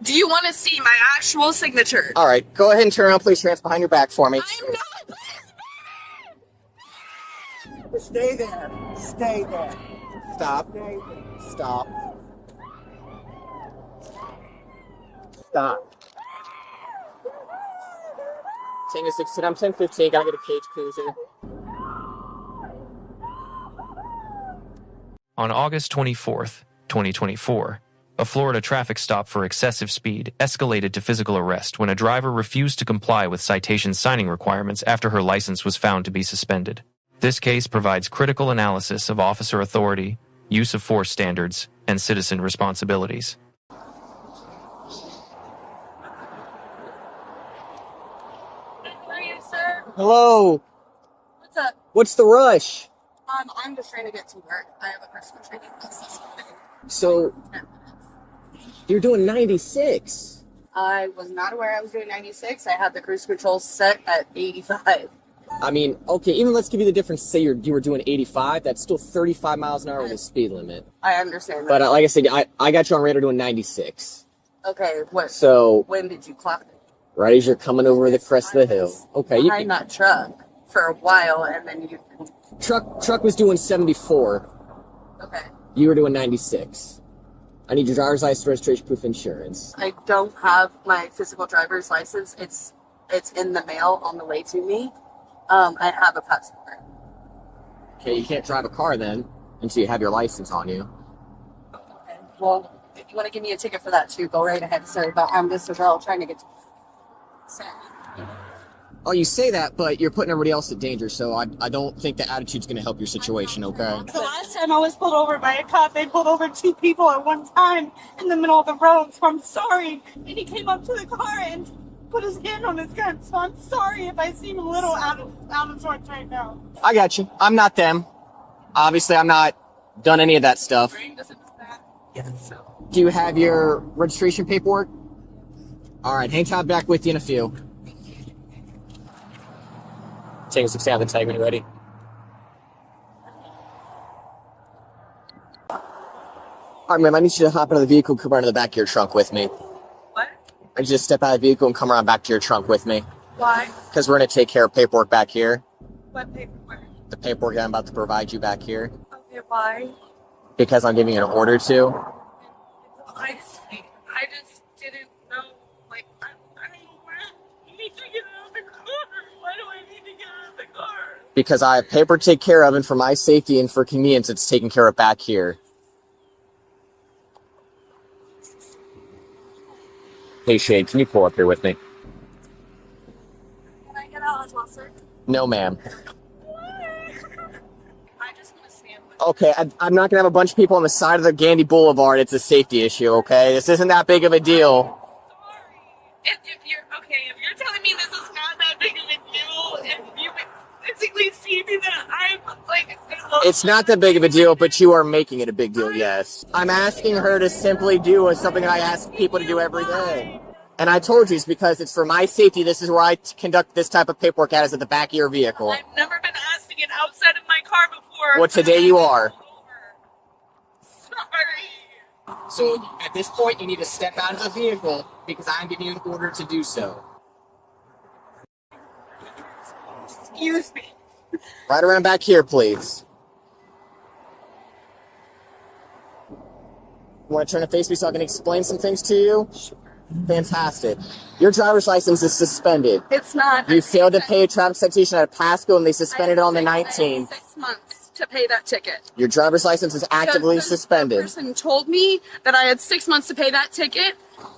Do you want to see my actual signature? All right, go ahead and turn around, place your hands behind your back for me. I'm not. Stay there. Stay there. Stop. Stop. Stop. Tango 16, I'm 10-15, gotta get a cage cruiser. On August 24th, 2024, a Florida traffic stop for excessive speed escalated to physical arrest when a driver refused to comply with citation signing requirements after her license was found to be suspended. This case provides critical analysis of officer authority, use of force standards, and citizen responsibilities. Hello. What's up? What's the rush? I'm just trying to get to work. I have a personal training class. So, you're doing 96. I was not aware I was doing 96. I had the cruise control set at 85. I mean, okay, even let's give you the difference. Say you were doing 85. That's still 35 miles an hour with the speed limit. I understand that. But like I said, I got you on radar doing 96. Okay, what? So, when did you clock it? right as you're coming over the crest of the hill. Okay, Behind that truck for a while, and then you. Truck was doing 74. Okay. You were doing 96. I need your driver's license, registration, proof, insurance. I don't have my physical driver's license. It's in the mail on the way to me. I have a passport. Okay, you can't drive a car then until you have your license on you. Okay. Well, if you want to give me a ticket for that too, go right ahead, sir. But I'm just a girl trying to get to. Oh, you say that, but you're putting everybody else at danger, so I don't think that attitude's going to help your situation, okay? The last time I was pulled over by a cop, they pulled over 2 people at one time in the middle of the road, so I'm sorry. And he came up to the car and put his hand on his gun, so I'm sorry if I seem a little out of sorts right now. I got you. I'm not them. Obviously, I'm not done any of that stuff. Yes. Do you have your registration paperwork? All right, hang tight, back with you in a few. Take a 6 out of the tag when you're ready. All right, ma'am, I need you to hop out of the vehicle and come around to the back of your trunk with me. What? I need you to step out of the vehicle and come around back to your trunk with me. Why? Because we're going to take care of paperwork back here. What paperwork? The paperwork that I'm about to provide you back here. Okay, why? Because I'm giving you an order to. I just didn't know. Like, I don't know where. You need to get out of the car. Why do I need to get out of the car? Because I have paper to take care of, and for my safety and for convenience, it's taken care of back here. Hey, Shade, can you pull up here with me? Can I get out as well, sir? No, ma'am. I just want to stand with Okay, I'm not going to have a bunch of people on the side of the Gandy Boulevard. It's a safety issue, okay? This isn't that big of a deal. Sorry. If you're telling me this is not that big of a deal, and you basically see me that I'm like. It's not that big of a deal, but you are making it a big deal, yes. I'm asking her to simply do something that I ask people to do every day. And I told you it's because it's for my safety. This is where I conduct this type of paperwork at, is at the back of your vehicle. I've never been asked to get outside of my car before. Well, today you are. Sorry. So at this point, you need to step out of the vehicle because I'm giving you an order to do so. Excuse me. Right around back here, please. You want to turn and face me so I can explain some things to you? Sure. Fantastic. Your driver's license is suspended. It's not. You failed to pay a traffic citation at Pasco, and they suspended it on the 19th. 6 months to pay that ticket. Your driver's license is actively The suspended. person told me that I had 6 months to pay that ticket.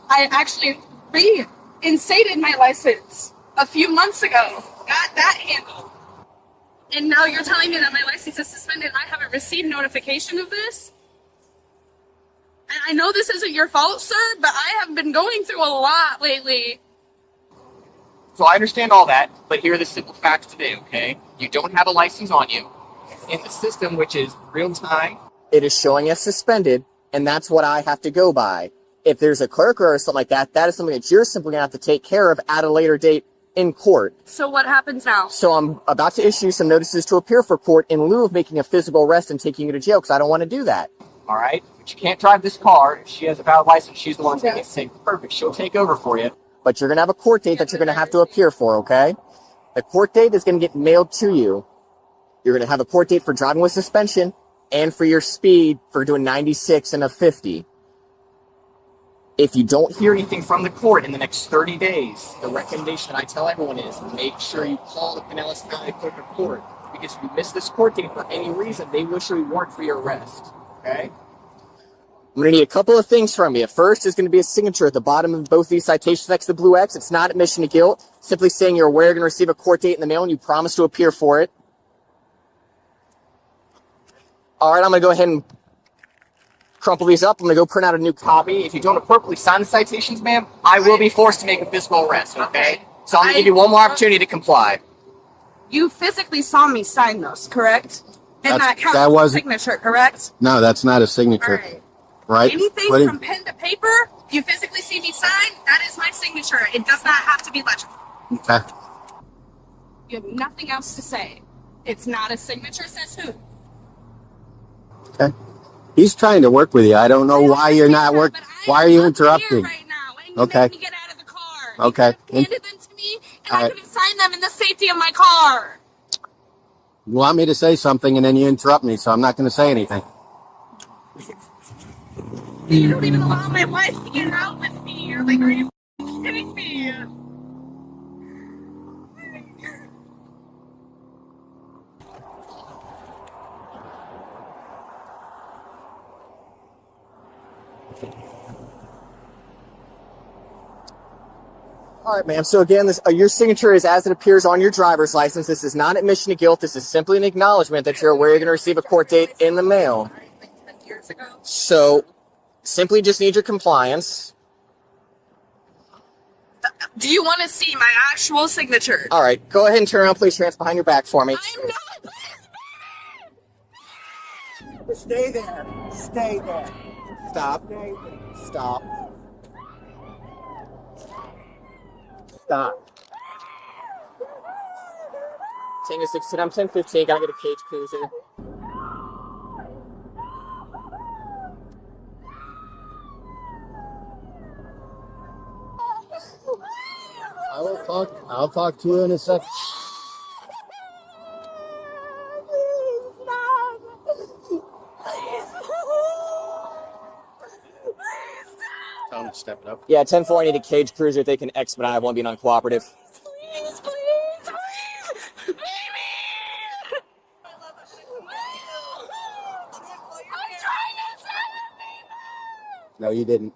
I actually reinstated my license a few months ago. Got that handled. And now you're telling me that my license is suspended. I haven't received notification of this. And I know this isn't your fault, sir, but I have been going through a lot lately. So I understand all that, but here are the simple facts today, okay? You don't have a license on you. In the system, which is real time, it is showing as suspended, and that's what I have to go by. If there's a clerk or something like that, that is something that you're simply going to have to take care of at a later date in court. So what happens now? So I'm about to issue some notices to appear for court in lieu of making a physical arrest and taking you to jail, because I don't want to do that. All right? but you can't drive this car. If she has a valid license, she's the one that's going to get sick. Perfect. She'll take over for you. But you're going to have a court date that you're going to have to appear for, okay? The court date is going to get mailed to you. You're going to have a court date for driving with suspension and for your speed for doing 96 and a 50. If you don't hear anything from the court in the next 30 days, the recommendation that I tell everyone is make sure you call the Pinellas County Clerk of Court, because if you miss this court date for any reason, they will issue a warrant for your arrest. Okay? I'm going to need a couple of things from you. First is going to be a signature at the bottom of both these citations next to the blue X. It's not admission to guilt. Simply saying you're aware you're going to receive a court date in the mail and you promise to appear for it. All right, I'm going to go ahead and crumple these up. I'm going to go print out a new copy. If you don't appropriately sign the citations, ma'am, I will be forced to make a physical arrest, okay? So I'm going to give you one more opportunity to comply. You physically saw me sign those, correct? And that counts that as a wasn't- signature, correct? No, that's not a signature. All right. Right? Anything What from pen to paper, if you physically see me sign, that is my signature. It does not have to be legible. Okay. You have nothing else to say. It's not a signature, says who? Okay. He's trying to work with you. I don't know why you're not working. Why are you interrupting? Right now, and you Okay. make me get out of the car. Okay. You could have handed them to me, and All I right. could have signed them in the safety of my car. You want me to say something and then you interrupt me, so I'm not going to say anything. You don't even allow my wife to get out with me. You're like, are you kidding me? All right, ma'am. So again, your signature is as it appears on your driver's license. This is not admission to guilt. This is simply an acknowledgement that you're aware you're going to receive a court date in the mail. So simply just need your compliance. Do you want to see my actual signature? All right, go ahead and turn around. Place your hands behind your back for me. I'm not. Stay there. Stay there. Stop. Stop. Stop. Tango 16, I'm 1015. Gotta get a cage cruiser. I'll talk to you in a second. Tell him to step it up. Yeah, 10-4, I need a cage cruiser if they can expedite. I won't be non-cooperative. Please, please, please, baby! I'm trying to send a No, you didn't.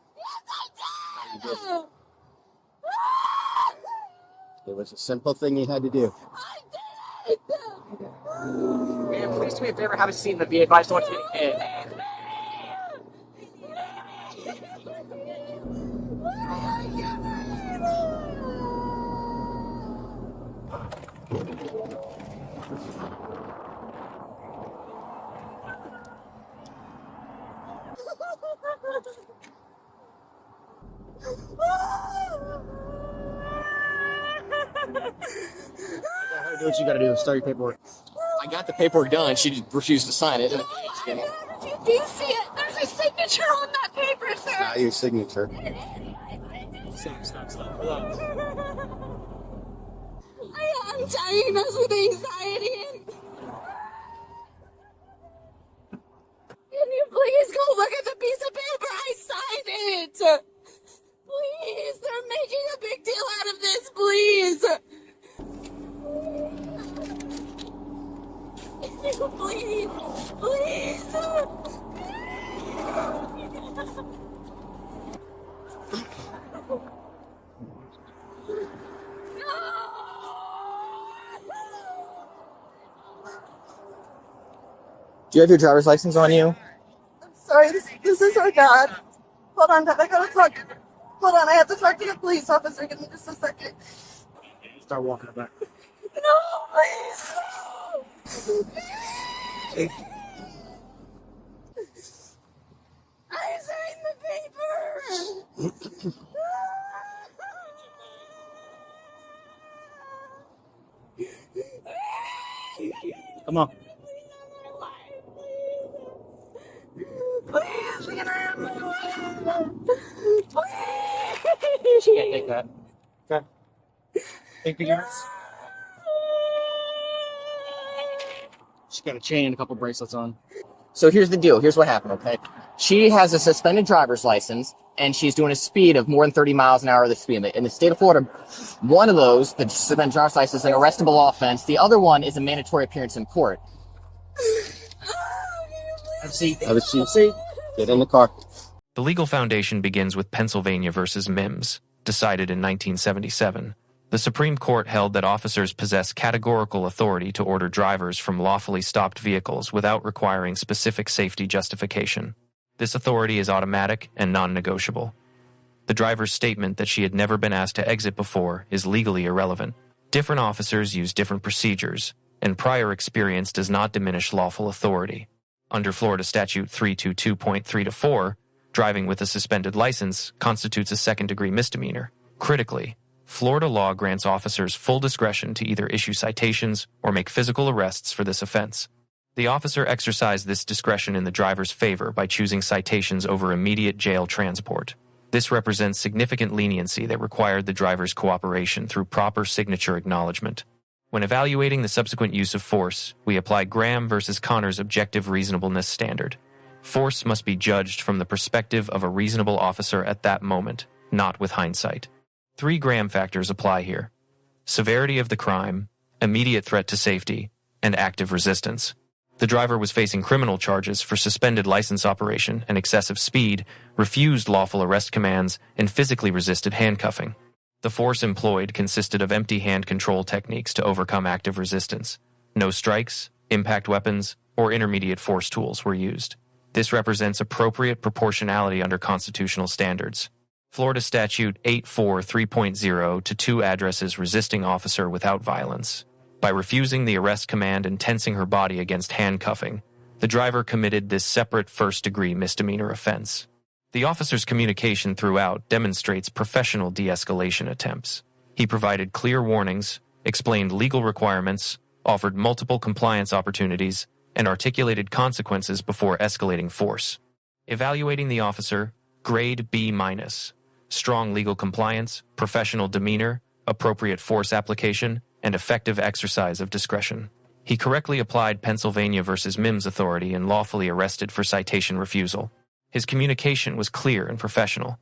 paper! It was a simple thing you had to do. I did it! Man, please do me a favor. Have a seat in the V8, but I just don't want you to get hit. Do what you gotta do. Start your paperwork. I got the paperwork done. She just refused to sign it. Do you see it? There's a signature on that paper, sir! Not your signature. Stop. Hold on. I'm diagnosed with anxiety. Can you please go look at the piece of paper? I signed it. Please, they're making a big deal out of this. Please. Please. Do you have your driver's license on you? I'm sorry, this is our dad. Hold on, Dad, I gotta talk. Hold on, I have to talk to the police officer. Give me just a second. Start walking back. No, please. I signed the paper. Come on. Please, we can She can't take that. Okay. Think again. She's got a chain and a couple bracelets on. So here's the deal. Here's what happened, okay? She has a suspended driver's license, and she's doing a speed of more than 30 miles an hour of the speed limit. In the state of Florida, one of those, the suspended driver's license, is an arrestable offense. The other one is a mandatory appearance in court. Have a seat. Have a seat. Get in the car. The legal foundation begins with Pennsylvania versus Mims, decided in 1977. The Supreme Court held that officers possess categorical authority to order drivers from lawfully stopped vehicles without requiring specific safety justification. This authority is automatic and non-negotiable. The driver's statement that she had never been asked to exit before is legally irrelevant. Different officers use different procedures, and prior experience does not diminish lawful authority. Under Florida Statute 322.3-4, driving with a suspended license constitutes a second-degree misdemeanor. Critically, Florida law grants officers full discretion to either issue citations or make physical arrests for this offense. The officer exercised this discretion in the driver's favor by choosing citations over immediate jail transport. This represents significant leniency that required the driver's cooperation through proper signature acknowledgement. When evaluating the subsequent use of force, we apply Graham versus Connor's objective reasonableness standard. Force must be judged from the perspective of a reasonable officer at that moment, not with hindsight. 3 Graham factors apply here: severity of the crime, immediate threat to safety, and active resistance. The driver was facing criminal charges for suspended license operation and excessive speed, refused lawful arrest commands, and physically resisted handcuffing. The force employed consisted of empty hand control techniques to overcome active resistance. No strikes, impact weapons, or intermediate force tools were used. This represents appropriate proportionality under constitutional standards. Florida Statute 843.0 to 2 addresses resisting officer without violence. By refusing the arrest command and tensing her body against handcuffing, the driver committed this separate first-degree misdemeanor offense. The officer's communication throughout demonstrates professional de-escalation attempts. He provided clear warnings, explained legal requirements, offered multiple compliance opportunities, and articulated consequences before escalating force. Evaluating the officer, grade B-. Strong legal compliance, professional demeanor, appropriate force application, and effective exercise of discretion. He correctly applied Pennsylvania versus Mims authority and lawfully arrested for citation refusal. His communication was clear and professional.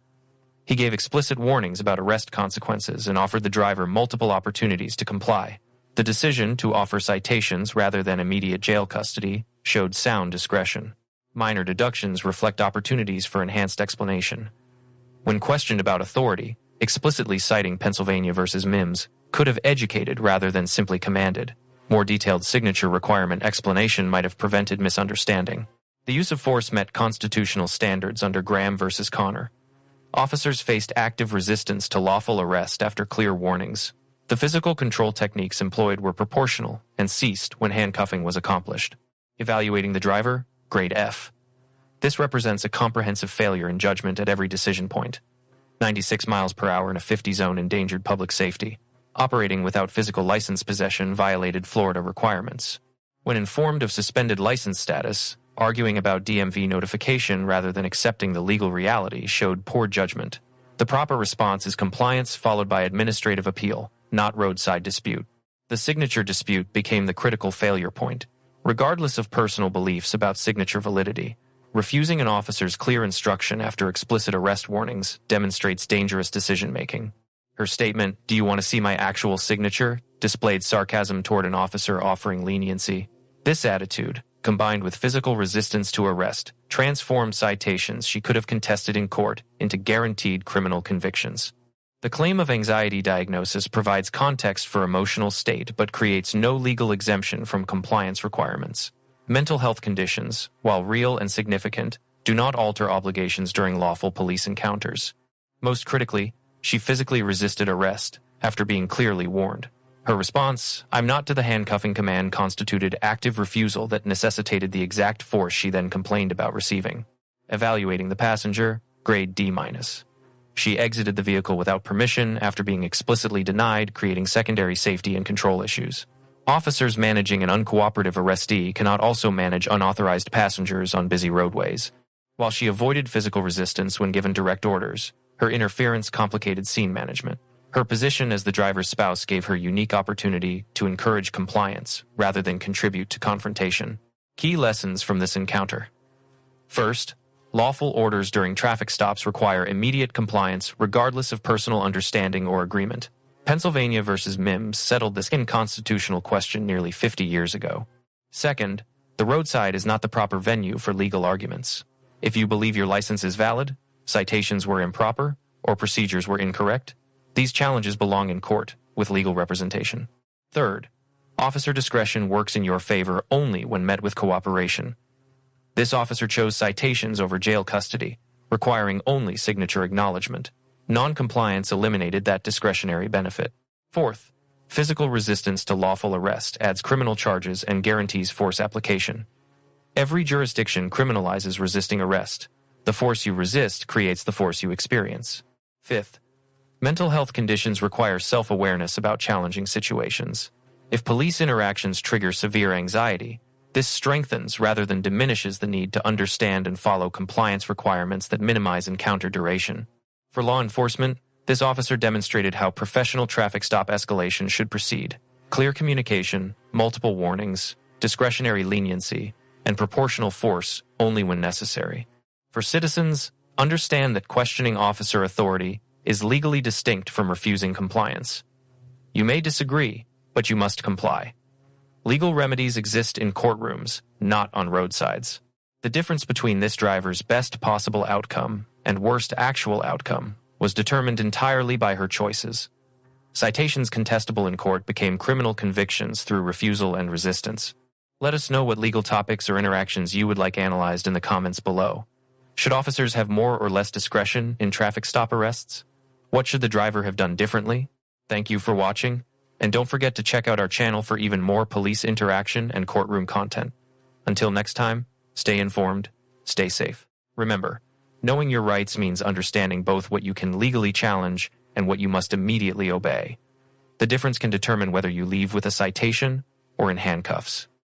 He gave explicit warnings about arrest consequences and offered the driver multiple opportunities to comply. The decision to offer citations rather than immediate jail custody showed sound discretion. Minor deductions reflect opportunities for enhanced explanation. When questioned about authority, explicitly citing Pennsylvania versus Mims could have educated rather than simply commanded. More detailed signature requirement explanation might have prevented misunderstanding. The use of force met constitutional standards under Graham versus Connor. Officers faced active resistance to lawful arrest after clear warnings. The physical control techniques employed were proportional and ceased when handcuffing was accomplished. Evaluating the driver, grade F. This represents a comprehensive failure in judgment at every decision point. 96 miles per hour in a 50 zone endangered public safety. Operating without physical license possession violated Florida requirements. When informed of suspended license status, arguing about DMV notification rather than accepting the legal reality showed poor judgment. The proper response is compliance followed by administrative appeal, not roadside dispute. The signature dispute became the critical failure point. Regardless of personal beliefs about signature validity, refusing an officer's clear instruction after explicit arrest warnings demonstrates dangerous decision-making. Her statement, "Do you want to see my actual signature?" displayed sarcasm toward an officer offering leniency. This attitude, combined with physical resistance to arrest, transformed citations she could have contested in court into guaranteed criminal convictions. The claim of anxiety diagnosis provides context for emotional state but creates no legal exemption from compliance requirements. Mental health conditions, while real and significant, do not alter obligations during lawful police encounters. Most critically, she physically resisted arrest after being clearly warned. Her response, "I'm not to the handcuffing command," constituted active refusal that necessitated the exact force she then complained about receiving. Evaluating the passenger, grade D-. She exited the vehicle without permission after being explicitly denied, creating secondary safety and control issues. Officers managing an uncooperative arrestee cannot also manage unauthorized passengers on busy roadways. While she avoided physical resistance when given direct orders, her interference complicated scene management. Her position as the driver's spouse gave her unique opportunity to encourage compliance rather than contribute to confrontation. Key lessons from this encounter. First, lawful orders during traffic stops require immediate compliance regardless of personal understanding or agreement. Pennsylvania versus Mims settled this unconstitutional question nearly 50 years ago. Second, the roadside is not the proper venue for legal arguments. If you believe your license is valid, citations were improper, or procedures were incorrect, these challenges belong in court with legal representation. Third, officer discretion works in your favor only when met with cooperation. This officer chose citations over jail custody, requiring only signature acknowledgement. Non-compliance eliminated that discretionary benefit. Fourth, physical resistance to lawful arrest adds criminal charges and guarantees force application. Every jurisdiction criminalizes resisting arrest. The force you resist creates the force you experience. Fifth, mental health conditions require self-awareness about challenging situations. If police interactions trigger severe anxiety, this strengthens rather than diminishes the need to understand and follow compliance requirements that minimize encounter duration. For law enforcement, this officer demonstrated how professional traffic stop escalation should proceed. Clear communication, multiple warnings, discretionary leniency, and proportional force only when necessary. For citizens, understand that questioning officer authority is legally distinct from refusing compliance. You may disagree, but you must comply. Legal remedies exist in courtrooms, not on roadsides. The difference between this driver's best possible outcome and worst actual outcome was determined entirely by her choices. Citations contestable in court became criminal convictions through refusal and resistance. Let us know what legal topics or interactions you would like analyzed in the comments below. Should officers have more or less discretion in traffic stop arrests? What should the driver have done differently? Thank you for watching, and don't forget to check out our channel for even more police interaction and courtroom content. Until next time, stay informed, stay safe. Remember, knowing your rights means understanding both what you can legally challenge and what you must immediately obey. The difference can determine whether you leave with a citation or in handcuffs.